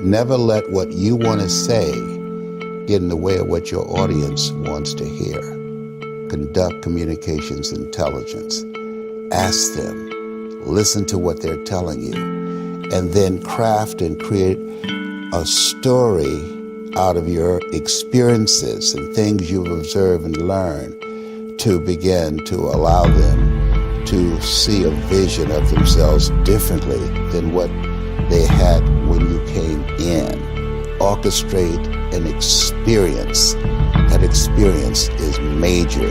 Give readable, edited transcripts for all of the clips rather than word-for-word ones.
Never let what you want to say get in the way of what your audience wants to hear. Conduct communications intelligence. Ask them, listen to what they're telling you, and then craft and create a story out of your experiences and things you've observed and learned to begin to allow them to see a vision of themselves differently than what they had when you came in. Orchestrate an experience. That experience is major.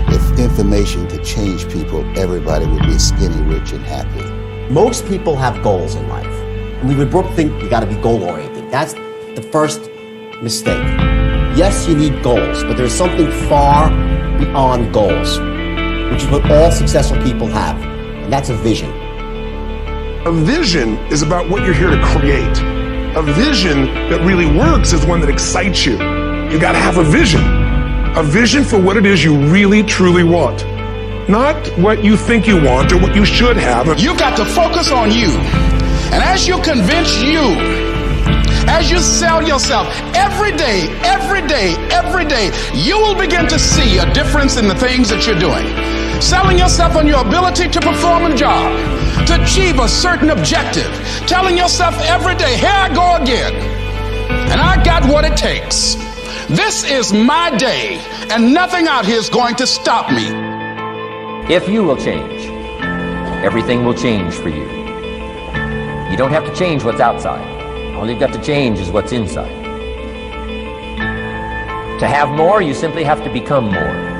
If information could change people, everybody would be skinny, rich, and happy. Most people have goals in life. And we would think you gotta be goal-oriented. That's the first mistake. Yes, you need goals, but there's something far beyond goals, which is what all successful people have, and that's a vision. A vision is about what you're here to create. A vision that really works is one that excites you. You gotta have a vision for what it is you really, truly want. Not what you think you want or what you should have. You got to focus on you. And as you convince you, as you sell yourself every day, you will begin to see a difference in the things that you're doing. Selling yourself on your ability to perform a job, to achieve a certain objective, telling yourself every day, here I go again, and I got what it takes. This is my day, and nothing out here is going to stop me. If you will change, everything will change for you. You don't have to change what's outside. All you've got to change is what's inside. To have more, you simply have to become more.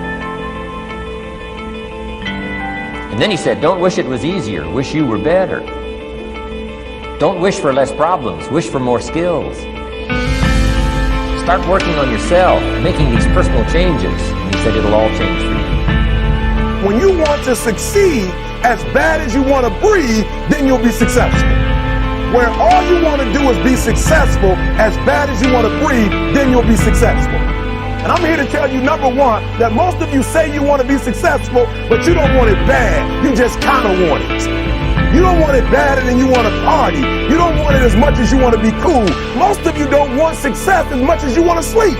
And then he said, don't wish it was easier, wish you were better. Don't wish for less problems, wish for more skills. Start working on yourself, making these personal changes, and he said it'll all change for you. When you want to succeed as bad as you want to breathe, then you'll be successful. Where all you want to do is be successful as bad as you want to breathe, then you'll be successful. And I'm here to tell you, number one, that most of you say you want to be successful, but you don't want it bad. You just kind of want it. You don't want it bad and then you want to party. You don't want it as much as you want to be cool. Most of you don't want success as much as you want to sleep.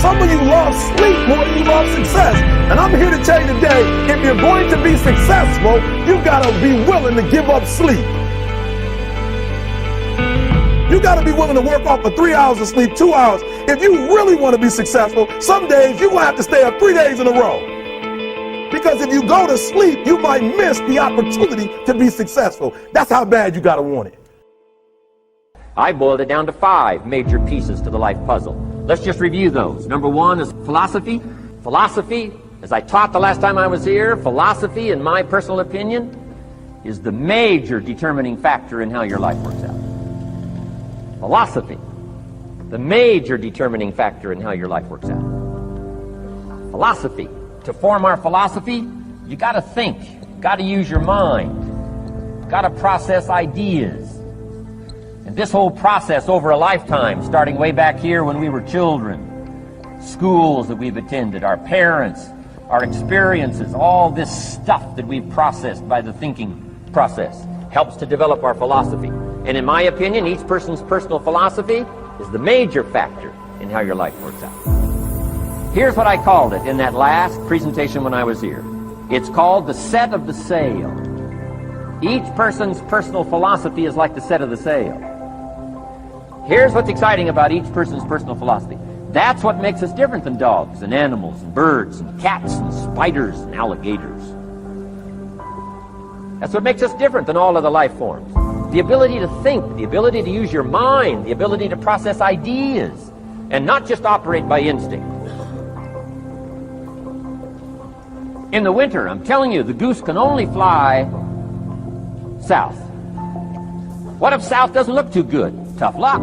Some of you love sleep more than you love success. And I'm here to tell you today, if you're going to be successful, you got to be willing to give up sleep. You got to be willing to work off for 3 hours of sleep, 2 hours. If you really want to be successful, some days you're going to have to stay up 3 days in a row. Because if you go to sleep, you might miss the opportunity to be successful. That's how bad you got to want it. I boiled it down to 5 major pieces to the life puzzle. Let's just review those. Number 1 is philosophy. Philosophy, as I taught the last time I was here, philosophy, in my personal opinion, is the major determining factor in how your life works out. Philosophy, the major determining factor in how your life works out. Philosophy. To form our philosophy, you got to think, got to use your mind, got to process ideas. And this whole process over a lifetime, starting way back here when we were children, schools that we've attended, our parents, our experiences, all this stuff that we've processed by the thinking process helps to develop our philosophy. And in my opinion, each person's personal philosophy is the major factor in how your life works out. Here's what I called it in that last presentation when I was here. It's called the set of the sail. Each person's personal philosophy is like the set of the sail. Here's what's exciting about each person's personal philosophy. That's what makes us different than dogs and animals and birds and cats and spiders and alligators. That's what makes us different than all other life forms. The ability to think, the ability to use your mind, the ability to process ideas, and not just operate by instinct. In the winter, I'm telling you, the goose can only fly south. What if south doesn't look too good? Tough luck.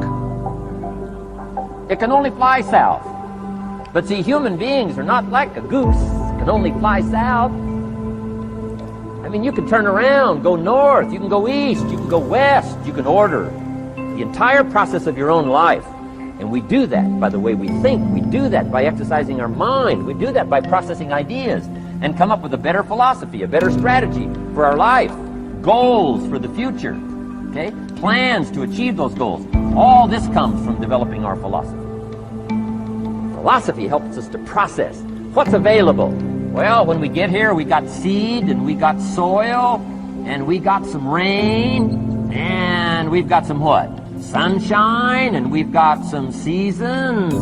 It can only fly south. But see, human beings are not like a goose, can only fly south. I mean, you can turn around, go north, you can go east, you can go west, you can order the entire process of your own life. And we do that by the way we think. We do that by exercising our mind. We do that by processing ideas and come up with a better philosophy, a better strategy for our life. goals for the future, okay? Plans to achieve those goals. All this comes from developing our philosophy. Philosophy helps us to process what's available. Well, when we get here, we got seed, and we got soil, and we got some rain, and we've got some what? Sunshine, and we've got some seasons,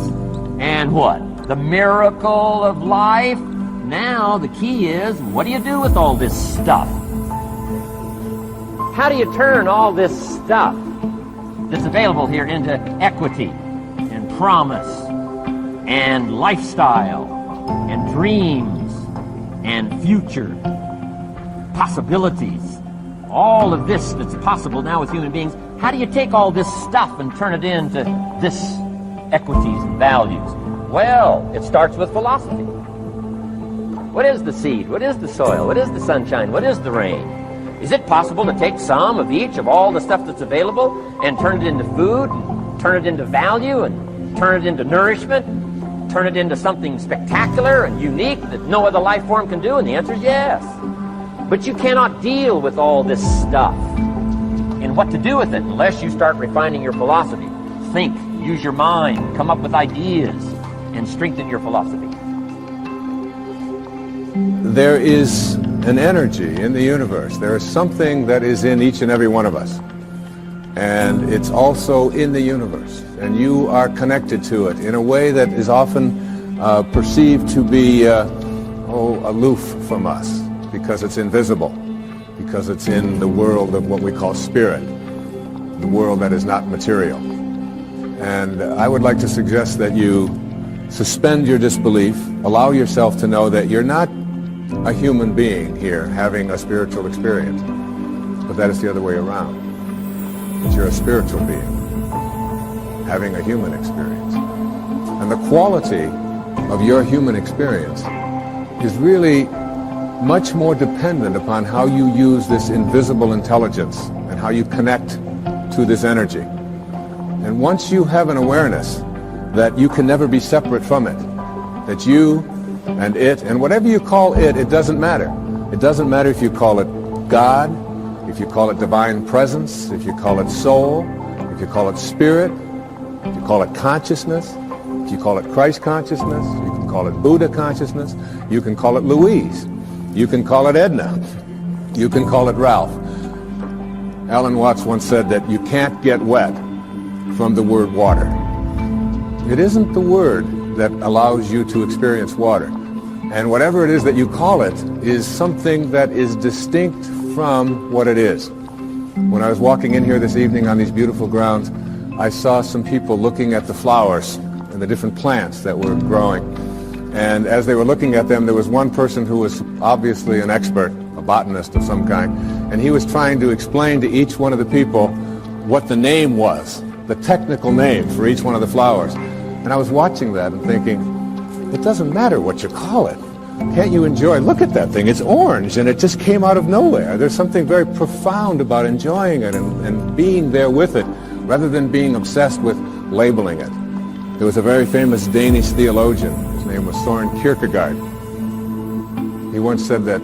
and what? The miracle of life. Now, the key is, what do you do with all this stuff? How do you turn all this stuff that's available here into equity and promise and lifestyle and dreams and future possibilities? All of this that's possible now with human beings, how do you take all this stuff and turn it into this equities and values? Well, it starts with philosophy. What is the seed? What is the soil? What is the sunshine? What is the rain? Is it possible to take some of each of all the stuff that's available and turn it into food, and turn it into value, and turn it into nourishment, turn it into something spectacular and unique that no other life form can do? And the answer is yes. But you cannot deal with all this stuff and what to do with it unless you start refining your philosophy. Think, use your mind, come up with ideas, and strengthen your philosophy. There is an energy in the universe. There is something that is in each and every one of us. And it's also in the universe. And you are connected to it in a way that is often perceived to be aloof from us, because it's invisible, because it's in the world of what we call spirit, the world that is not material. And I would like to suggest that you suspend your disbelief, allow yourself to know that you're not a human being here having a spiritual experience, but that is the other way around. That you're a spiritual being having a human experience. And the quality of your human experience is really much more dependent upon how you use this invisible intelligence and how you connect to this energy. And once you have an awareness that you can never be separate from it, that you and it, and whatever you call it, it doesn't matter. It doesn't matter if you call it God, if you call it divine presence, if you call it soul, if you call it spirit, if you call it consciousness, if you call it Christ consciousness, you can call it Buddha consciousness, you can call it Louise, you can call it Edna, you can call it Ralph. Alan Watts once said that you can't get wet from the word water. It isn't the word that allows you to experience water. And whatever it is that you call it is something that is distinct from what it is. When I was walking in here this evening on these beautiful grounds, I saw some people looking at the flowers and the different plants that were growing. And as they were looking at them, there was one person who was obviously an expert, a botanist of some kind, and he was trying to explain to each one of the people what the name was, the technical name for each one of the flowers. And I was watching that and thinking, it doesn't matter what you call it. Can't you enjoy? Look at that thing. It's orange, and it just came out of nowhere. There's something very profound about enjoying it and being there with it, rather than being obsessed with labeling it. There was a very famous Danish theologian. His name was Søren Kierkegaard. He once said that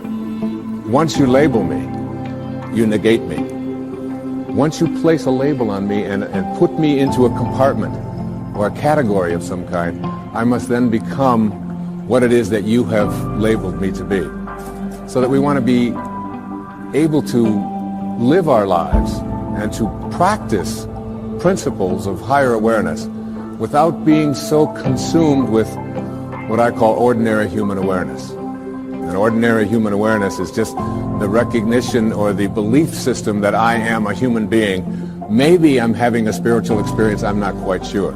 once you label me, you negate me. Once you place a label on me and put me into a compartment or a category of some kind, I must then become what it is that you have labeled me to be. So that we want to be able to live our lives and to practice principles of higher awareness without being so consumed with what I call ordinary human awareness. And ordinary human awareness is just the recognition or the belief system that I am a human being. Maybe I'm having a spiritual experience, I'm not quite sure.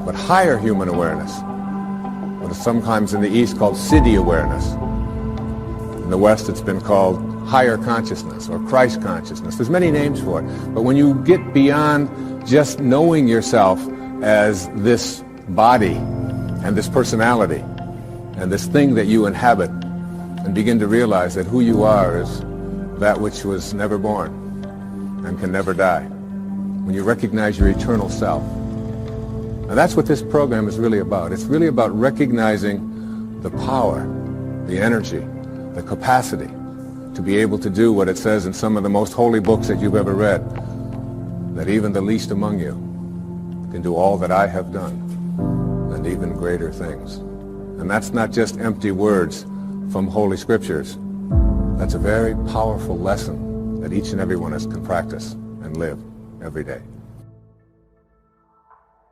But higher human awareness, what is sometimes in the East called Siddhi awareness. In the West it's been called higher consciousness or Christ consciousness. There's many names for it. But when you get beyond just knowing yourself as this body and this personality and this thing that you inhabit, and begin to realize that who you are is that which was never born and can never die. When you recognize your eternal self. And that's what this program is really about. It's really about recognizing the power, the energy, the capacity to be able to do what it says in some of the most holy books that you've ever read, that even the least among you can do all that I have done, and even greater things. And that's not just empty words from Holy Scriptures. That's a very powerful lesson that each and every one of us can practice and live every day.